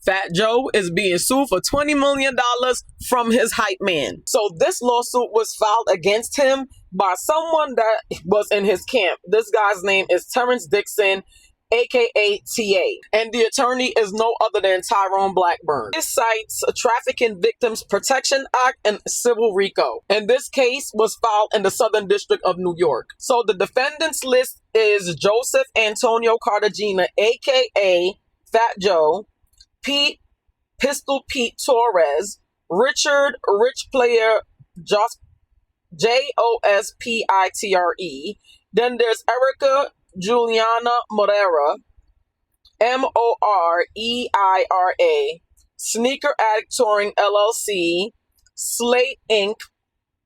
Fat Joe is being sued for $20 million from his hype man. So this lawsuit was filed against him by someone that was in his camp. This guy's name is Terrence Dixon, aka TA, and the attorney is no other than Tyrone Blackburn. This cites Trafficking Victims Protection Act and Civil RICO, and this case was filed in the Southern District of New York. So the defendants list is Joseph Antonio Cartagena, aka Fat Joe, Pistol Pete Torres, Richard Rich Player Jospitre. Then there's Erica Juliana Moreira, Moreira, Sneaker Addict Touring LLC, Slate Inc.,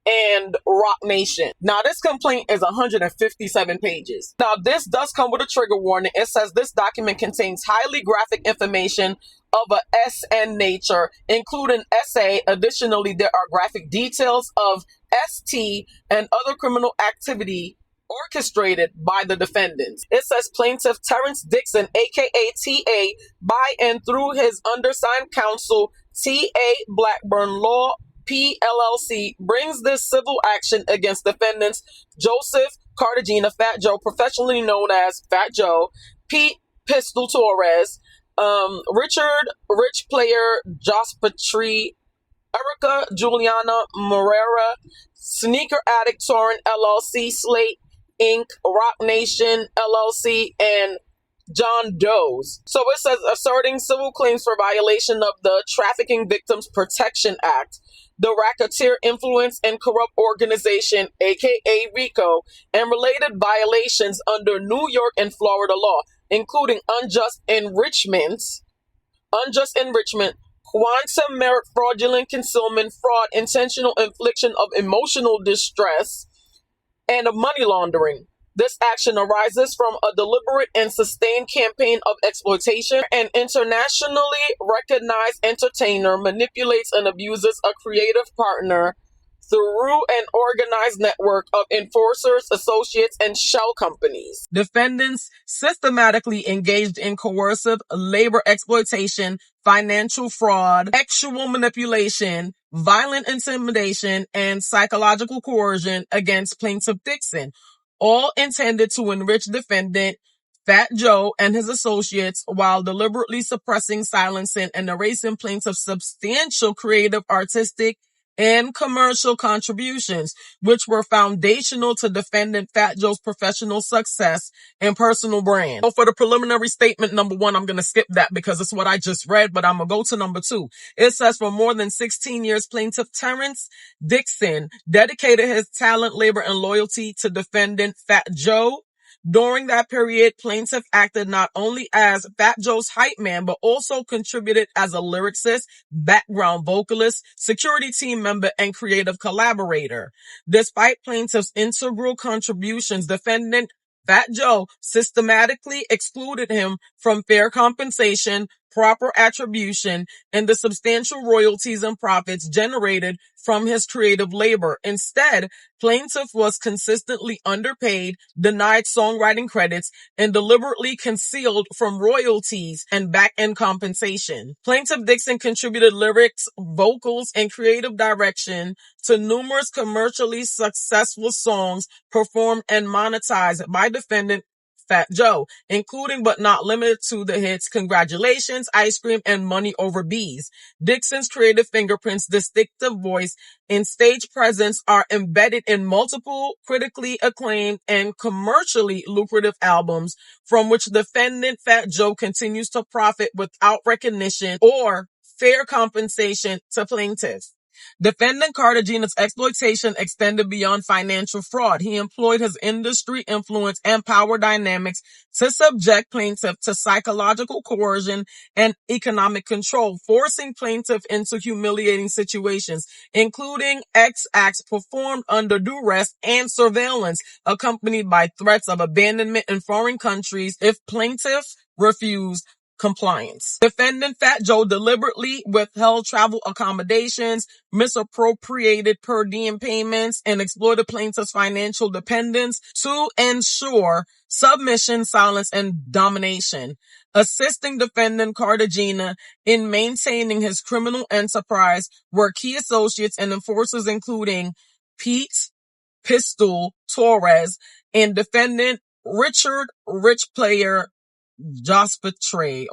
and Rock Nation. Now, this complaint is 157 pages. Now, this does come with a trigger warning. It says this document contains highly graphic information of a SN nature, including SA. Additionally, there are graphic details of ST and other criminal activity orchestrated by the defendants. It says plaintiff Terrence Dixon, aka TA, by and through his undersigned counsel, TA Blackburn Law PLLC, brings this civil action against defendants Joseph Cartagena, Fat Joe, professionally known as Fat Joe, Pete Pistol Torres, Richard Rich Player Jospitre, Erica Juliana Moreira, Sneaker Addict Touring LLC, Slate Inc., Rock Nation LLC, and John Doe's. So it says asserting civil claims for violation of the Trafficking Victims Protection Act, the Racketeer Influence and Corrupt Organization, aka RICO, and related violations under New York and Florida law, including unjust enrichment, quantum merit, fraudulent concealment, fraud, intentional infliction of emotional distress, and of money laundering. This action arises from a deliberate and sustained campaign of exploitation. An internationally recognized entertainer manipulates and abuses a creative partner through an organized network of enforcers, associates, and shell companies. Defendants systematically engaged in coercive labor exploitation, financial fraud, sexual manipulation, violent intimidation, and psychological coercion against plaintiff Dixon, all intended to enrich defendant Fat Joe and his associates while deliberately suppressing, silencing, and erasing plaintiff's substantial creative, artistic, and commercial contributions, which were foundational to defendant Fat Joe's professional success and personal brand. So for the preliminary statement, number one, I'm going to skip that because it's what I just read, but I'm going to go to number two. It says for more than 16 years, plaintiff Terrence Dixon dedicated his talent, labor, and loyalty to defendant Fat Joe. During that period, plaintiff acted not only as Fat Joe's hype man, but also contributed as a lyricist, background vocalist, security team member, and creative collaborator. Despite plaintiff's integral contributions, defendant Fat Joe systematically excluded him from fair compensation, proper attribution, and the substantial royalties and profits generated from his creative labor. Instead, plaintiff was consistently underpaid, denied songwriting credits, and deliberately concealed from royalties and back-end compensation. Plaintiff Dixon contributed lyrics, vocals, and creative direction to numerous commercially successful songs performed and monetized by defendant Fat Joe, including but not limited to the hits Congratulations, Ice Cream, and Money Over Bees. Dixon's creative fingerprints, distinctive voice, and stage presence are embedded in multiple critically acclaimed and commercially lucrative albums from which defendant Fat Joe continues to profit without recognition or fair compensation to plaintiffs. Defendant Cartagena's exploitation extended beyond financial fraud. He employed his industry influence and power dynamics to subject plaintiff to psychological coercion and economic control, forcing plaintiff into humiliating situations, including acts performed under duress and surveillance, accompanied by threats of abandonment in foreign countries if plaintiff refused compliance. Defendant Fat Joe deliberately withheld travel accommodations, misappropriated per diem payments, and exploited plaintiff's financial dependence to ensure submission, silence, and domination. Assisting defendant Cartagena in maintaining his criminal enterprise were key associates and enforcers including Pete Pistol Torres and defendant Richard Rich Player Jospiter.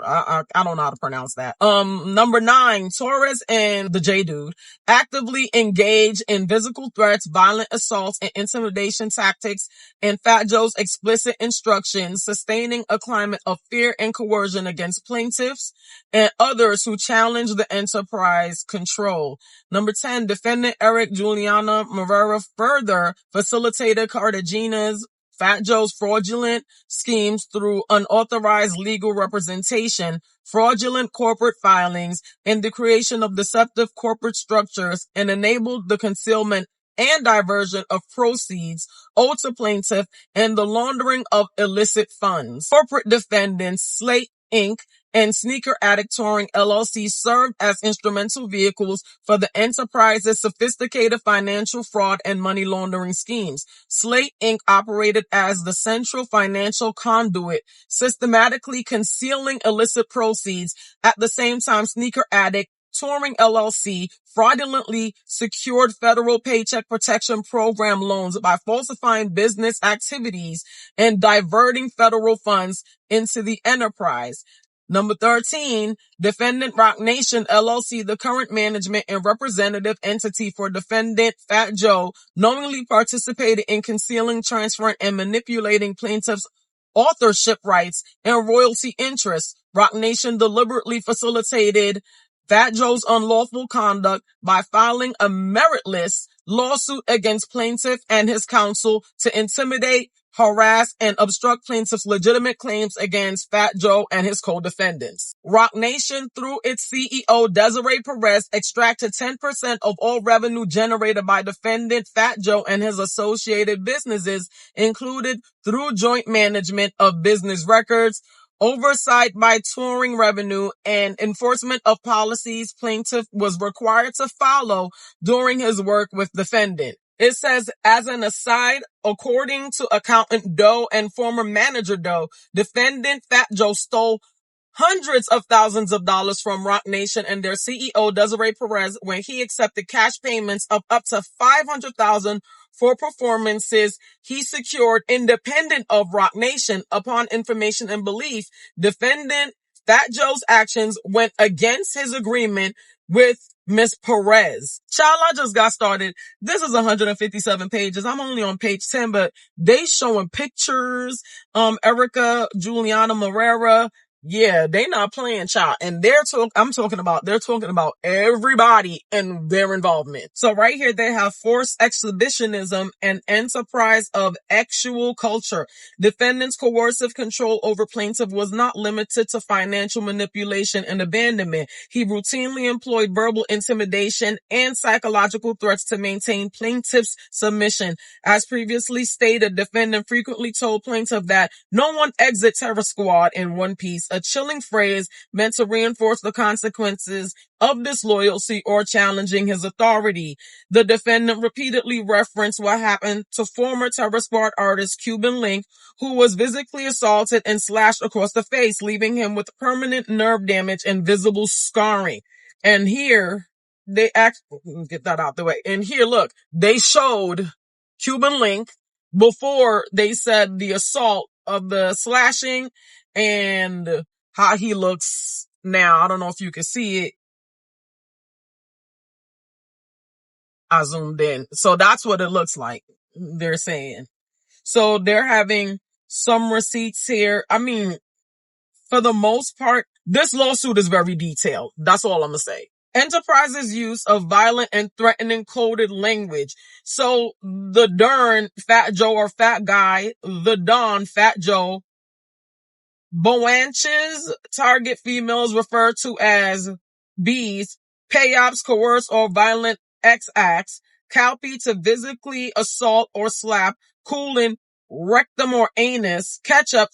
I don't know how to pronounce that. Number 9, Torres and the J Dude actively engage in physical threats, violent assaults, and intimidation tactics, and Fat Joe's explicit instructions, sustaining a climate of fear and coercion against plaintiffs and others who challenge the enterprise control. Number 10, defendant Eric Juliana Morera further facilitated Cartagena's Fat Joe's fraudulent schemes through unauthorized legal representation, fraudulent corporate filings, and the creation of deceptive corporate structures, and enabled the concealment and diversion of proceeds owed to plaintiff and the laundering of illicit funds. Corporate defendants Slate Inc. and Sneaker Addict Touring LLC served as instrumental vehicles for the enterprise's sophisticated financial fraud and money laundering schemes. Slate Inc. operated as the central financial conduit, systematically concealing illicit proceeds. At the same time, Sneaker Addict Touring LLC fraudulently secured federal Paycheck Protection Program loans by falsifying business activities and diverting federal funds into the enterprise. Number 13, defendant Rock Nation LLC, the current management and representative entity for defendant Fat Joe, knowingly participated in concealing, transferring, and manipulating plaintiffs' authorship rights and royalty interests. Rock Nation deliberately facilitated Fat Joe's unlawful conduct by filing a meritless lawsuit against plaintiff and his counsel to intimidate, harass, and obstruct plaintiff's legitimate claims against Fat Joe and his co-defendants. Rock Nation, through its CEO Desiree Perez, extracted 10% of all revenue generated by defendant Fat Joe and his associated businesses, included through joint management of business records, oversight by touring revenue, and enforcement of policies plaintiff was required to follow during his work with defendant. It says, as an aside, according to accountant Doe and former manager Doe, defendant Fat Joe stole hundreds of thousands of dollars from Rock Nation and their CEO Desiree Perez when he accepted cash payments of up to $500,000 for performances he secured independent of Rock Nation. Upon information and belief, defendant Fat Joe's actions went against his agreement with Miss Perez. Child, I just got started. This is 157 pages. I'm only on page 10, but they showing pictures. Erica Juliana Morera. Yeah, they not playing, child. And they're talking about everybody and their involvement. So right here, they have forced exhibitionism and enterprise of actual culture. Defendant's coercive control over plaintiff was not limited to financial manipulation and abandonment. He routinely employed verbal intimidation and psychological threats to maintain plaintiff's submission. As previously stated, defendant frequently told plaintiff that no one exits Terror Squad in one piece, a chilling phrase meant to reinforce the consequences of disloyalty or challenging his authority. The defendant repeatedly referenced what happened to former Terror Squad artist Cuban Link, who was physically assaulted and slashed across the face, leaving him with permanent nerve damage and visible scarring. And here, get that out the way. And here, look, they showed Cuban Link before they said the assault of the slashing and how he looks now. I don't know if you can see it. I zoomed in. So that's what it looks like, they're saying. So they're having some receipts here. I mean, for the most part, this lawsuit is very detailed. That's all I'm going to say. Enterprise's use of violent and threatening coded language. So the Dern, Fat Joe or Fat Guy, the Don, Fat Joe, Boanches target females referred to as B's, payops, coerce, or violent X acts, Calpy to physically assault or slap, cooling, rectum or anus, ketchup,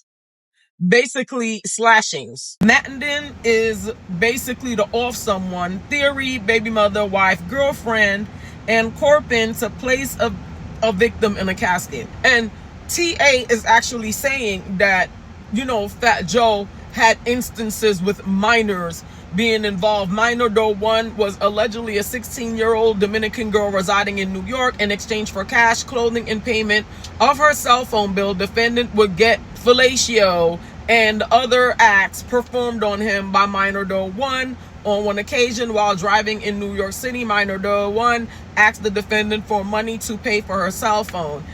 basically slashings. Mattenden is basically to off someone, theory, baby mother, wife, girlfriend, and Corpin to place a victim in a casket. And TA is actually saying that Fat Joe had instances with minors being involved. Minor Doe 1 was allegedly a 16-year-old Dominican girl residing in New York. In exchange for cash, clothing, and payment of her cell phone bill, defendant would get fellatio and other acts performed on him by Minor Doe 1. On one occasion, while driving in New York City, Minor Doe 1 asked the defendant for money to pay for her cell phone.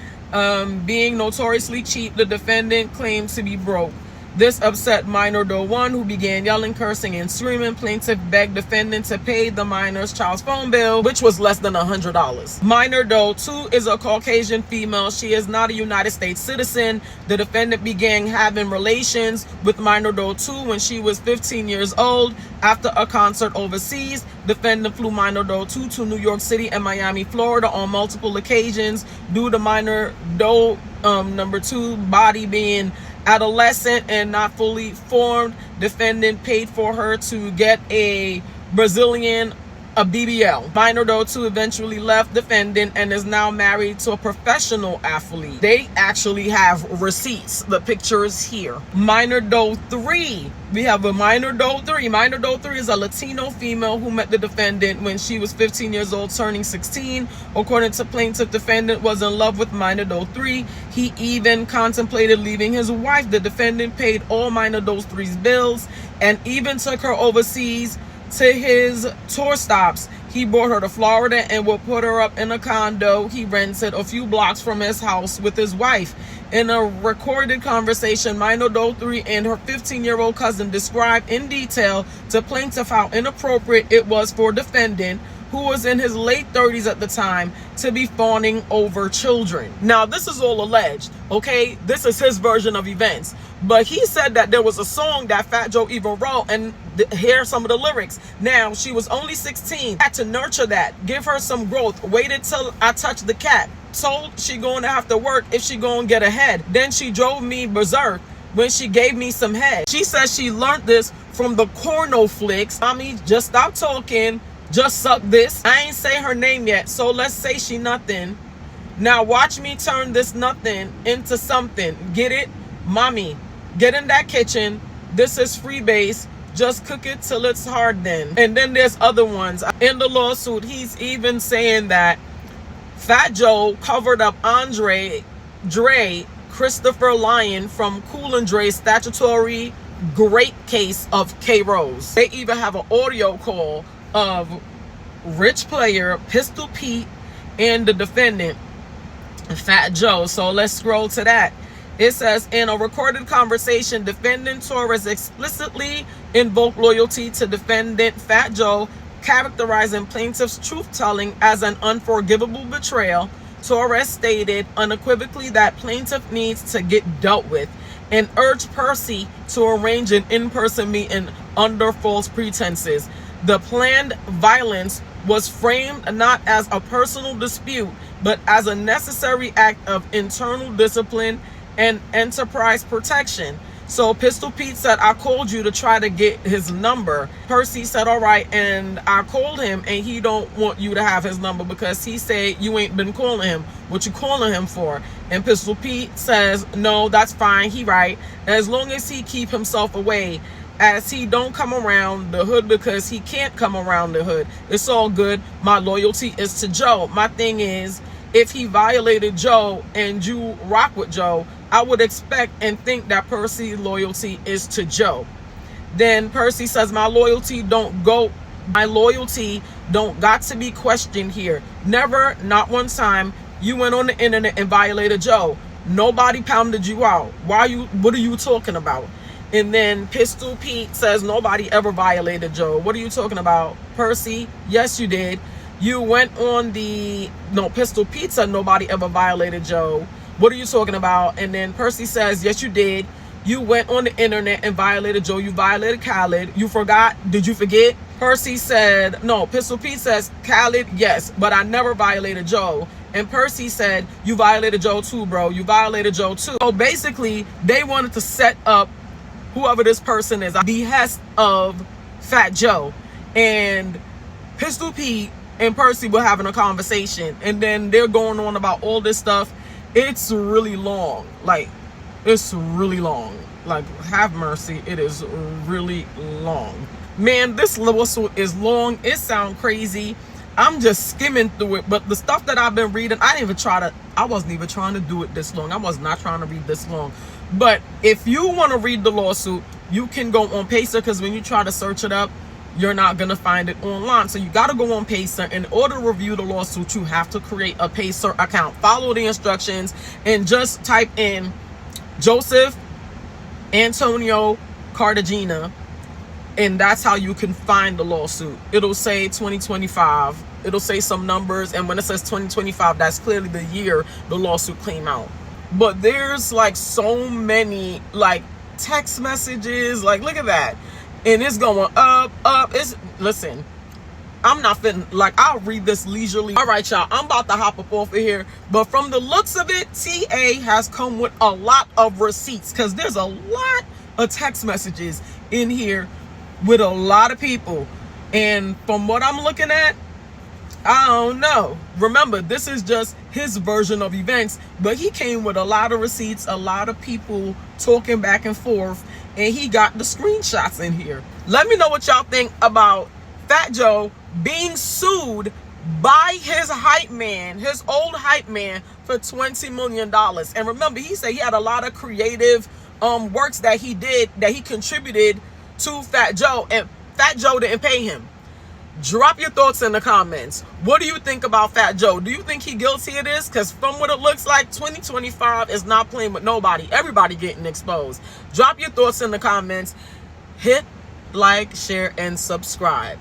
Being notoriously cheap, the defendant claimed to be broke. This upset Minor Doe 1, who began yelling, cursing, and screaming. Plaintiff begged defendant to pay the minor's child's phone bill, which was less than $100. Minor Doe 2 is a Caucasian female. She is not a United States citizen. The defendant began having relations with Minor Doe 2 when she was 15 years old. After a concert overseas, defendant flew Minor Doe 2 to New York City and Miami, Florida on multiple occasions. Due to Minor Doe number 2 body being adolescent and not fully formed, defendant paid for her to get a BBL. Minor Doe 2 eventually left defendant and is now married to a professional athlete. They actually have receipts. The picture is here. Minor Doe 3. We have a Minor Doe 3. Minor Doe 3 is a Latino female who met the defendant when she was 15 years old, turning 16. According to plaintiff, defendant was in love with Minor Doe 3. He even contemplated leaving his wife. The defendant paid all Minor Doe 3's bills and even took her overseas to his tour stops. He brought her to Florida and would put her up in a condo he rented a few blocks from his house with his wife. In a recorded conversation, Minor Doe 3 and her 15-year-old cousin described in detail to plaintiff how inappropriate it was for defendant, who was in his late 30s at the time, to be fawning over children. Now, this is all alleged, okay? This is his version of events. But he said that there was a song that Fat Joe even wrote, and here are some of the lyrics. Now, she was only 16. Had to nurture that, give her some growth. Waited till I touched the cat. Told she going to have to work if she going to get ahead. Then she drove me berserk when she gave me some head. She says she learned this from the Corno flicks. Mommy, just stop talking. Just suck this. I ain't say her name yet, so let's say she nothing. Now watch me turn this nothing into something. Get it? Mommy, get in that kitchen. This is free base. Just cook it till it's hard then. And then there's other ones. In the lawsuit, he's even saying that Fat Joe covered up Andre Dre, Christopher Lyon from Cool and Dre's statutory great case of K-Rose. They even have an audio call of Rich Player, Pistol Pete, and the defendant, Fat Joe. So let's scroll to that. It says, in a recorded conversation, defendant Torres explicitly invoked loyalty to defendant Fat Joe, characterizing plaintiff's truth-telling as an unforgivable betrayal. Torres stated unequivocally that plaintiff needs to get dealt with and urged Percy to arrange an in-person meeting under false pretenses. The planned violence was framed not as a personal dispute, but as a necessary act of internal discipline and enterprise protection. So Pistol Pete said, I called you to try to get his number. Percy said, all right, and I called him, and he don't want you to have his number because he said you ain't been calling him. What you calling him for? And Pistol Pete says, no, that's fine, he right. As long as he keep himself away, as he don't come around the hood because he can't come around the hood. It's all good. My loyalty is to Joe. My thing is, if he violated Joe and you rock with Joe, I would expect and think that Percy's loyalty is to Joe. Then Percy says, my loyalty don't got to be questioned here. Never, not one time, you went on the internet and violated Joe. Nobody pounded you out. What are you talking about? And then Pistol Pete says, nobody ever violated Joe. What are you talking about? Percy, yes, you did. You went on Pistol Pete said nobody ever violated Joe. What are you talking about? And then Percy says, yes, you did. You went on the internet and violated Joe. You violated Khaled. You forgot. Did you forget? Percy said, no. Pistol Pete says, Khaled, yes, but I never violated Joe. And Percy said, you violated Joe too, bro. You violated Joe too. So basically, they wanted to set up whoever this person is, at the behest of Fat Joe. And Pistol Pete and Percy were having a conversation, and then they're going on about all this stuff. It's really long. Like, it's really long. Like, have mercy, it is really long. Man, this lawsuit is long. It sounds crazy. I'm just skimming through it, but the stuff that I've been reading, I wasn't even trying to do it this long. I was not trying to read this long. But if you want to read the lawsuit, you can go on Pacer, because when you try to search it up, you're not going to find it online. So you got to go on Pacer. In order to review the lawsuit, you have to create a Pacer account. Follow the instructions and just type in Joseph Antonio Cartagena, and that's how you can find the lawsuit. It'll say 2025. It'll say some numbers, and when it says 2025, that's clearly the year the lawsuit came out. But there's like so many like text messages, like look at that, and it's going up. Listen, I'm not fitting, like, I'll read this leisurely. All right, y'all, I'm about to hop up off of here, but from the looks of it, TA has come with a lot of receipts, because there's a lot of text messages in here with a lot of people, and from what I'm looking at, I don't know. Remember, this is just his version of events, but he came with a lot of receipts, a lot of people talking back and forth, and he got the screenshots in here. Let me know what y'all think about Fat Joe being sued by his hype man, his old hype man, for $20 million. And remember, he said he had a lot of creative works that he did, that he contributed to Fat Joe, and Fat Joe didn't pay him. Drop your thoughts in the comments. What do you think about Fat Joe? Do you think he guilty of this? Because from what it looks like, 2025 is not playing with nobody. Everybody getting exposed. Drop your thoughts in the comments. Hit like, share, and subscribe.